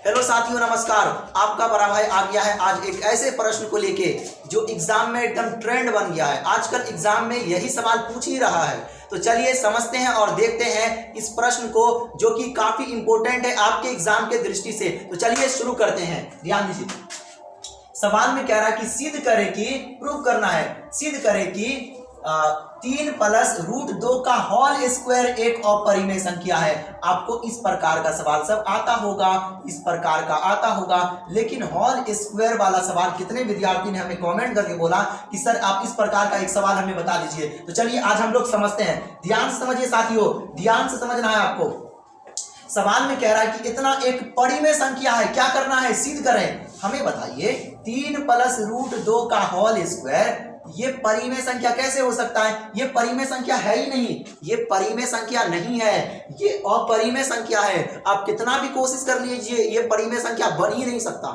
Hello साथियों, नमस्कार। आपका बड़ा भाई आ गया है आज एक ऐसे प्रश्न को लेके जो एग्जाम में एकदम ट्रेंड बन गया है। आजकल एग्जाम में यही सवाल पूछ ही रहा है। तो चलिए समझते हैं और देखते हैं इस प्रश्न को, जो कि काफी इंपॉर्टेंट है आपके एग्जाम के दृष्टि से। तो चलिए शुरू करते हैं, ध्यान दीजिए। सवाल में कह रहा है कि सिद्ध करे कि, प्रूव करना है, सिद्ध करे कि 3 + √2 का होल स्क्वायर एक अपरिमेय संख्या है। आपको इस प्रकार का सवाल सब आता होगा, इस प्रकार का आता होगा, लेकिन होल स्क्वायर वाला सवाल कितने विद्यार्थी ने हमें कमेंट करके बोला कि सर आप इस प्रकार का एक सवाल हमें बता दीजिए। तो चलिए आज हम लोग समझते हैं। ध्यान से समझिए साथियों, ध्यान से समझना है आपको। सवाल में कह रहा है कि इतना एक परिमेय संख्या है, क्या करना है, सिद्ध करें। हमें बताइए 3 + √2 का होल स्क्वायर ये परिमेय संख्या कैसे हो सकता है? ये परिमेय संख्या है ही नहीं, ये परिमेय संख्या नहीं है, ये अपरिमेय संख्या है। आप कितना भी कोशिश कर लीजिए, ये परिमेय संख्या बन ही नहीं सकता।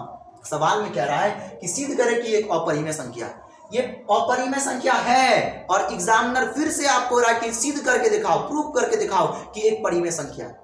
सवाल में कह रहा है कि सिद्ध करें कि एक अपरिमेय संख्या, ये अपरिमेय संख्या है, और एग्जामिनर फिर से आपको रहा कि सिद्ध करके दिखाओ, प्रूव करके दिखाओ कि एक परिमेय संख्या।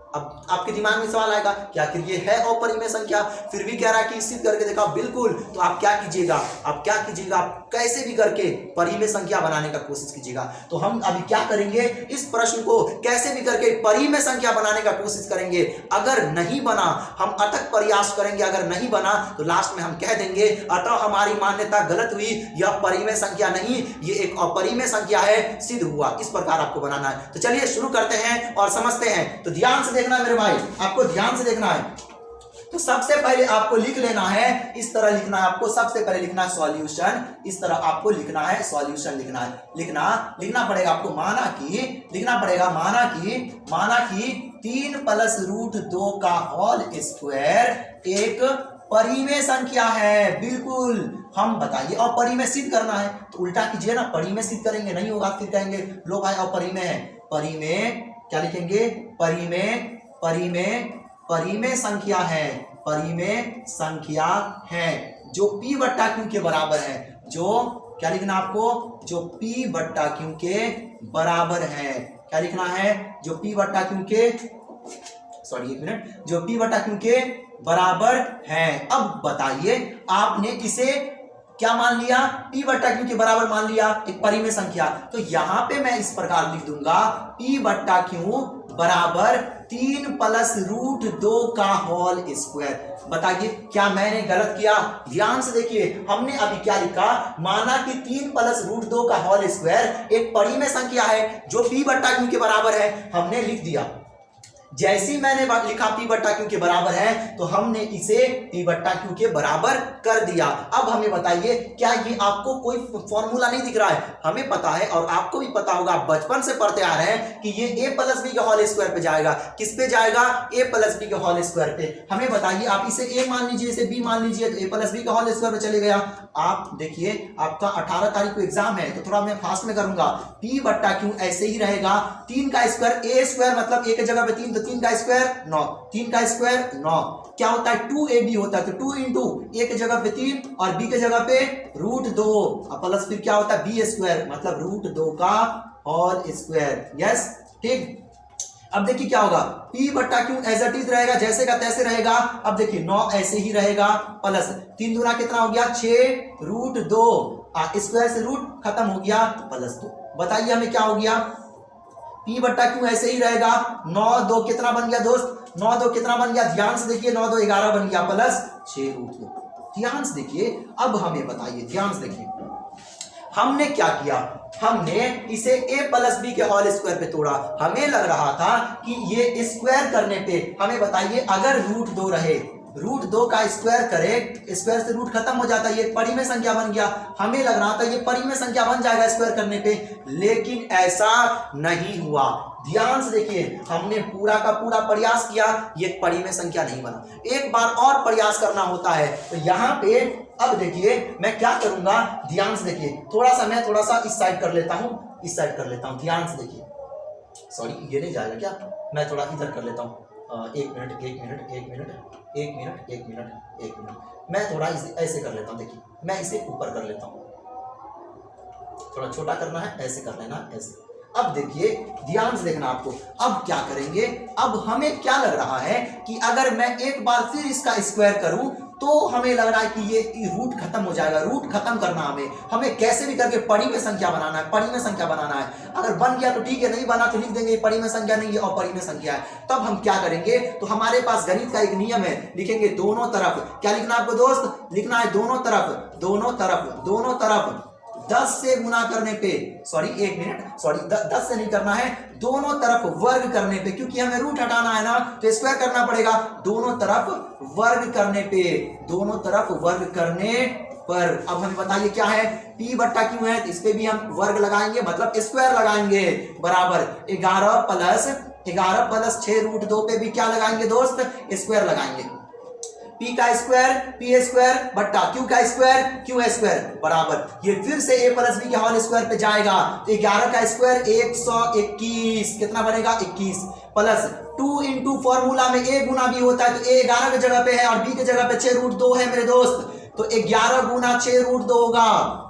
अब आपके दिमाग में सवाल आएगा कि आखिर ये है अपरिमेय संख्या, फिर भी कह रहा है कि सिद्ध करके दिखाओ। बिल्कुल, तो आप क्या कीजिएगा, आप कैसे भी करके परिमेय संख्या बनाने का कोशिश कीजिएगा। तो हम अभी क्या करेंगे, इस प्रश्न को कैसे भी करके परिमेय संख्या बनाने का कोशिश करेंगे। अगर नहीं बना, हम अथक प्रयास करेंगे, अगर नहीं बना तो लास्ट में हम कह देंगे अतः हमारी मान्यता गलत हुई, यह परिमेय संख्या नहीं, ये एक अपरिमेय संख्या है, सिद्ध हुआ। इस प्रकार आपको बनाना है। तो चलिए शुरू करते हैं और समझते हैं। तो ध्यान से देखना है मेरे भाई, आपको ध्यान से देखना है। तो सबसे पहले आपको लिख लेना है, इस तरह लिखना है आपको। सबसे पहले लिखना है सॉल्यूशन, इस तरह आपको लिखना है, सॉल्यूशन लिखना है। लिखना पड़ेगा आपको, माना कि 3 + √2 का होल स्क्वायर एक परिमेय संख्या है। बिल्कुल, हम बताइए अपरिमेय सिद्ध करना है तो उल्टा कीजिए ना, परिमेय सिद्ध करेंगे, नहीं होगा फिर कहेंगे लो भाई अपरिमेय है। परिमेय क्या लिखेंगे, परिमेय संख्या है, परिमेय संख्या है जो P/Q के बराबर है। जो क्या लिखना आपको, जो P/Q के बराबर है। क्या लिखना है, जो P/Q के, सॉरी एक मिनट, जो P/Q के बराबर है। अब बताइए, आपने इसे क्या मान लिया, P/Q के बराबर मान लिया, एक परिमेय संख्या। तो यहां पे मैं इस प्रकार लिख दूंगा P/Q बराबर 3 + √2 का होल स्क्वायर। बताइए क्या मैंने गलत किया? ध्यान से देखिए, हमने अभी क्या लिखा, माना कि 3 + √2 का होल स्क्वायर एक परिमेय संख्या है जो P/Q के बराबर है, हमने लिख दिया। जैसे ही मैंने लिखा P/Q के बराबर है तो हमने इसे P/Q के बराबर कर दिया। अब हमें बताइए, क्या ये आपको कोई फॉर्मूला नहीं दिख रहा है? हमें पता है और आपको भी पता होगा, बचपन से पढ़ते आ रहे हैं कि ये A + B के होल स्क्वायर पे जाएगा। किस पे जाएगा? A + B के होल स्क्वायर पे। हमें बताइए, आप इसे A मान लीजिए, इसे B मान लीजिए, तो A + B के होल स्क्वायर पे चले गया। आप देखिए, आपका 18 तारीख को एग्जाम है तो थोड़ा मैं फास्ट में करूंगा। P/Q ऐसे ही रहेगा, 3 का स्क्वायर, A स्क्वायर मतलब A की जगह पे 3, तो 3 का स्क्वायर 9, 3 का स्क्वायर 9। क्या होता है, 2AB होता है, तो 2 × A की जगह पे 3 और B की जगह पे √2 प्लस फिर क्या होता है B स्क्वायर मतलब √2 का होल स्क्वायर। यस, ठीक। अब देखिए क्या होगा, P/Q एज इट इज रहेगा, जैसे का तैसे रहेगा। अब देखिए 9 ऐसे ही रहेगा, प्लस 3 दूना कितना हो गया, 6 √2, स्क्वायर से रूट खत्म हो गया, प्लस 2। बताइए हमें क्या हो गया, P/Q ऐसे ही रहेगा। 9 2 कितना बन गया दोस्त, 9 2 कितना बन गया, ध्यान से देखिए, 9 2 11 बन गया, प्लस 6 √2। ध्यान से देखिए, अब हमें बताइए, ध्यान से देखिए, हमने क्या किया, हमने इसे A + B के होल स्क्वायर पे तोड़ा। हमें लग रहा था कि ये स्क्वायर करने पे, हमें बताइए अगर √2 रहे, √2 का स्क्वायर करे, स्क्वायर से रूट खत्म हो जाता है, ये परिमेय संख्या बन गया। हमें लग रहा था ये परिमेय संख्या बन जाएगा स्क्वायर करने पे, लेकिन ऐसा नहीं हुआ। ध्यान से देखिए, हमने पूरा का पूरा प्रयास किया, ये परिमेय संख्या नहीं बना। एक बार और प्रयास करना होता है। तो यहाँ पे अब देखिए मैं क्या करूंगा, ध्यान से देखिए, मैं थोड़ा सा इस साइड कर लेता हूं, इस साइड कर लेता हूं। ध्यान से देखिए, सॉरी ये नहीं जाएगा क्या, मैं थोड़ा इधर कर लेता हूं। एक मिनट, मैं थोड़ा ऐसे कर लेता हूं। देखिए मैं इसे ऊपर कर लेता हूं, थोड़ा छोटा करना है, ऐसे कर लेना, ऐसे। अब देखिए ध्यान से देखना आपको, अब क्या करेंगे, अब हमें क्या लग रहा है कि अगर मैं एक बार फिर इसका स्क्वायर करूं तो हमें लग रहा है कि ये रूट खत्म हो जाएगा। रूट खत्म करना हमें कैसे भी करके परिमेय संख्या बनाना है, परिमेय संख्या बनाना है। अगर बन गया तो ठीक है, नहीं बना तो लिख देंगे ये परिमेय संख्या नहीं है और परिमेय संख्या है। तब हम क्या करेंगे, तो हमारे पास गणित का एक नियम है, लिखेंगे दोनों तरफ, क्या लिखना आपको दोस्त, लिखना है दोनों तरफ, दोनों तरफ, दोनों तरफ 10 से गुना करने पे, सॉरी 1 मिनट, सॉरी 10 से नहीं करना है, दोनों तरफ वर्ग करने पे, क्योंकि हमें रूट हटाना है ना तो स्क्वायर करना पड़ेगा। दोनों तरफ वर्ग करने पे, दोनों तरफ वर्ग करने पर, अब हमें बताइए क्या है, p बट्टा क्यों है, इस पे भी हम वर्ग लगाएंगे, मतलब स्क्वायर लगाएंगे, बराबर 11 प्लस 6 रूट 2 पे भी क्या लगाएंगे दोस्त, स्क्वायर लगाएंगे। p का स्क्वायर p स्क्वायर बट्टा q का स्क्वायर q स्क्वायर बराबर, ये फिर से a प्लस b के होल स्क्वायर पे जाएगा तो 11 का स्क्वायर 121, कितना बनेगा 21, प्लस 2 इंटू फॉर्मूला में a गुना b होता है तो a 11 की जगह पे है और b की जगह पे 6 रूट 2 है मेरे दोस्त, तो 11 गुना 6 रूट 2 होगा।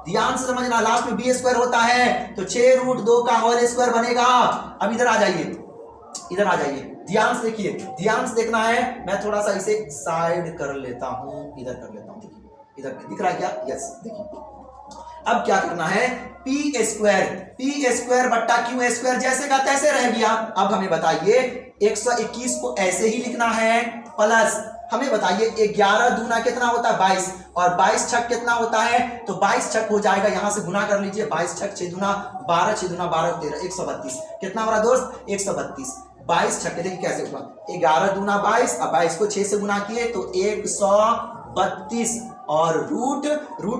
ध्यान से समझना, लास्ट में b स्क्वायर होता है तो 6 रूट 2 का होल स्क्वायर बनेगा। अब इधर आ जाइए, इधर आ जाइए, ध्यान से देखिए, ध्यान से देखना है, मैं थोड़ा सा इसे साइड कर लेता हूं, इधर कर लेता हूं, देखिए इधर दिख रहा है क्या, यस देखिए। अब क्या करना है, p स्क्वायर बट्टा q स्क्वायर जैसे का तैसे रह गया। अब हमें बताइए 121 को ऐसे ही लिखना है, प्लस हमें बताइए 11 दूना कितना होता है 22 और 22 छक कितना होता है, तो 22 छक हो जाएगा, यहां से गुना कर लीजिए, 22 छक 6 दूना 12, 6 दूना 12 13, 132, कितना हो रहा दोस्त 132, 22 छक्के, देखिए कैसे हुआ, 11 दूना 22, अब 22 को 6 से गुना किए तो 132 और रूट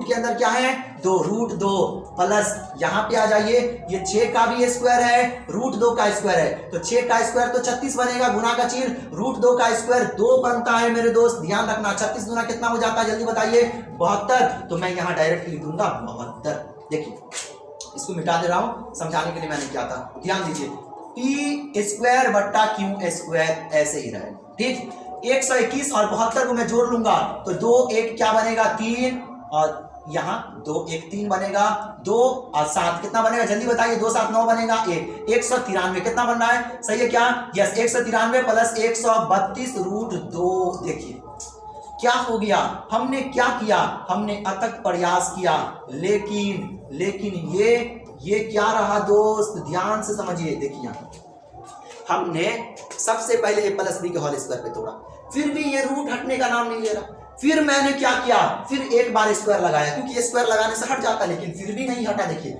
के अंदर क्या है 2, रूट 2 प्लस यहाँ पे आ जाइए, ये 6 का भी स्क्वायर है, रूट 2 का स्क्वायर है, तो 6 का स्क्वायर तो 36 बनेगा, गुना का चिन्ह, रूट 2 का स्क्वायर 2 बनता है मेरे दोस्त, ध्यान रखना। 36 गुना कितना हो जाता है जल्दी बताइए, 72, तो मैं यहाँ डायरेक्ट लिख दूंगा 72। देखिए इसको मिटा दे रहा हूं, समझाने के लिए मैंने क्या था, ध्यान दीजिए, p स्क्वायर बट्टा q स्क्वायर ऐसे ही रहे, ठीक। 121 और 72 को मैं जोड़ लूंगा तो 2 1 क्या बनेगा 3 और यहाँ 2 1 3 बनेगा, 2 और 7 कितना बनेगा जल्दी बताइए, 2 7 9 बनेगा 1, 193 कितना बन रहा है, सही है क्या, यस 193 प्लस 132 रूट 2। देखिए क्या हो गया, हमने क्या किया, हमने अथक प्रयास किया, लेकिन ये क्या रहा दोस्त, ध्यान से समझिए। देखिए हमने सबसे पहले a प्लस बी के होल स्क्वायर पे तोड़ा, फिर भी ये रूट हटने का नाम नहीं ले रहा, फिर मैंने क्या किया, फिर एक बार स्क्वायर लगाया, क्योंकि ये स्क्वायर लगाने से हट जाता है, लेकिन फिर भी नहीं हटा। देखिए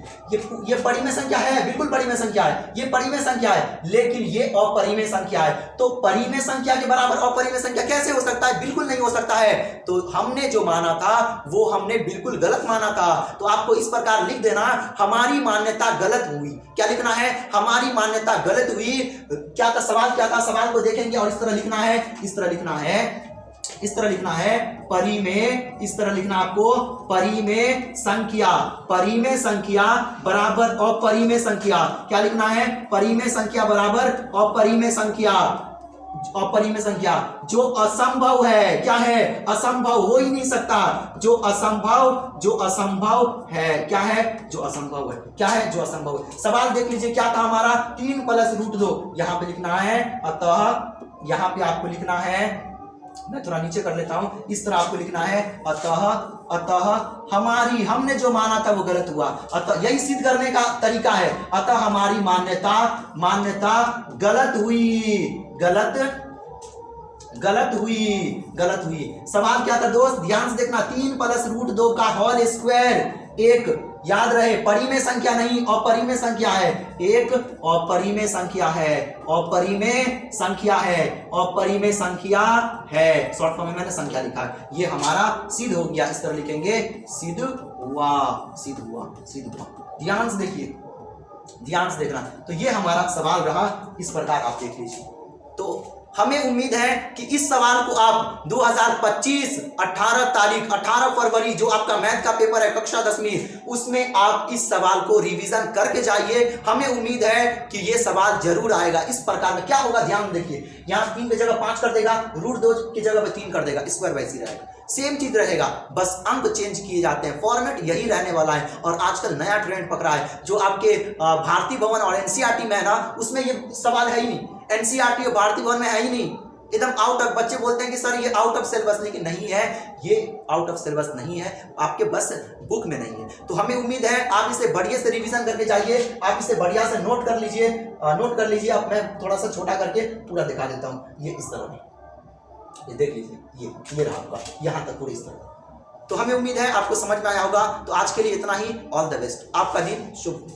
ये परिमेय संख्या है, बिल्कुल परिमेय संख्या है, ये परिमेय संख्या है, लेकिन ये अपरिमेय संख्या है, तो परिमेय संख्या के बराबर अपरिमेय संख्या कैसे हो सकता है, बिल्कुल नहीं हो सकता है। तो हमने जो माना था वो हमने बिल्कुल गलत माना था, तो आपको इस प्रकार लिख देना, हमारी मान्यता गलत हुई। क्या लिखना है, हमारी मान्यता गलत हुई। क्या था सवाल, क्या था सवाल को देखेंगे और इस तरह लिखना है, इस तरह लिखना है, इस तरह लिखना है परिमेय, इस तरह लिखना आपको परिमेय संख्या, परिमेय संख्या बराबर अपरिमेय संख्या। क्या लिखना है, परिमेय संख्या बराबर अपरिमेय संख्या, अपरिमेय संख्या जो असंभव है, क्या है असंभव, हो ही नहीं सकता, जो असंभव है, क्या है जो असंभव है, क्या है जो असंभव है। सवाल देख लीजिए क्या था हमारा, 3 प्लस रूट 2 यहां पे लिखना है, अतः यहां पे आपको लिखना है, मैं थोड़ा नीचे कर लेता हूं, इस तरह आपको लिखना है, अतः हमारी, हमने जो माना था वो गलत हुआ, अतः यही सिद्ध करने का तरीका है, अतः हमारी मान्यता गलत हुई, गलत हुई। सवाल क्या था दोस्त, ध्यान से देखना, 3 प्लस रूट 2 का होल स्क्वायर, एक याद रहे परिमेय संख्या नहीं अपरिमेय संख्या है, एक अपरिमेय संख्या है, अपरिमेय संख्या है, शॉर्ट फॉर्म में मैंने संख्या लिखा है, ये हमारा सिद्ध हो गया, इस तरह लिखेंगे सिद्ध हुआ। ध्यान से देखिए, ध्यान से देखना, तो ये हमारा सवाल रहा, इस प्रकार आप देख लीजिए। तो हमें उम्मीद है कि इस सवाल को आप 2025 18 फरवरी जो आपका मैथ का पेपर है कक्षा 10वीं, उसमें आप इस सवाल को रिवीजन करके जाइए। हमें उम्मीद है कि ये सवाल जरूर आएगा। इस प्रकार में क्या होगा, ध्यान देखिए, यहाँ 3 की जगह 5 कर देगा, √2 की जगह पे 3 कर देगा, स्क्वायर वैसे ही रहेगा, सेम चीज रहेगा, बस अंक चेंज किए जाते हैं, फॉर्मेट यही रहने वाला है। और आजकल नया ट्रेंड पकड़ा है जो आपके भारतीय भवन और एनसीईआरटी में है ना, उसमें ये सवाल है ही नहीं, एनसीईआरटी और भारतीय भवन में है ही नहीं, एकदम आउट ऑफ। बच्चे बोलते हैं कि सर ये आउट ऑफ सिलेबस, लेकिन नहीं है, ये आउट ऑफ सिलेबस नहीं है, आपके बस बुक में नहीं है। तो हमें उम्मीद है आप इसे बढ़िया से रिवीजन करके जाइए, आप इसे बढ़िया से नोट कर लीजिए, अब मैं थोड़ा सा छोटा करके पूरा दिखा देता हूँ। ये इस तरह में, ये देख लीजिए, ये रहा आपका, यहाँ तक पूरी इस तरह। तो हमें उम्मीद है आपको समझ में आया होगा। तो आज के लिए इतना ही। ऑल द बेस्ट, आपका दिन शुभ।